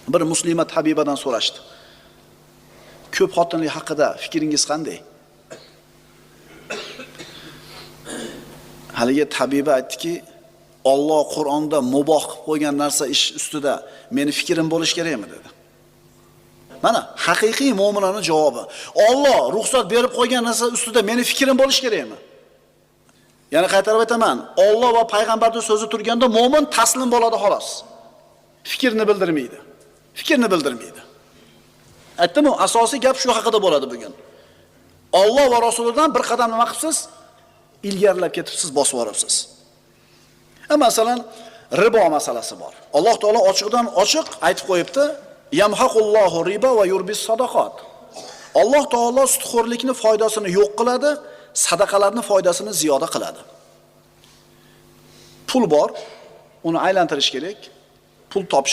Bir muslima tabibadan so'rashdi. Ko'p xotinlik haqida fikringiz qanday? Haligi tabiba aytdiki, Alloh Qur'onda muboh qilib qo'ygan narsa ish ustida meni fikrim bo'lish kerakmi dedi. Mana haqiqiy mu'minlarning javobi. Alloh ruxsat berib qo'ygan narsa ustida meni fikrim bo'lish kerakmi? Yana qaytarib aytaman, Alloh va payg'ambarning so'zi turganda mu'min taslim bo'ladi xolos. Fikrni bildirmaydi. Fikrni bildirmaydi. Aytdim-ku, asosiy gap shu haqida bo'ladi bugun. Alloh va Rasulidan bir qadam nima qilibsiz? Ilgarilab ketibsiz, bosib yoribsiz. Masalan, ribo masalasi bor. Alloh taolo ochiqdan ochiq aytib qo'yibdi, yamhaqullohu riba va yurbis sadaqat. Alloh taolo sudxo'rlikni foydasini yo'q qiladi, sadaqalarning foydasini ziyoda qiladi. Pul bor, uni aylantirish kerak. Pul topish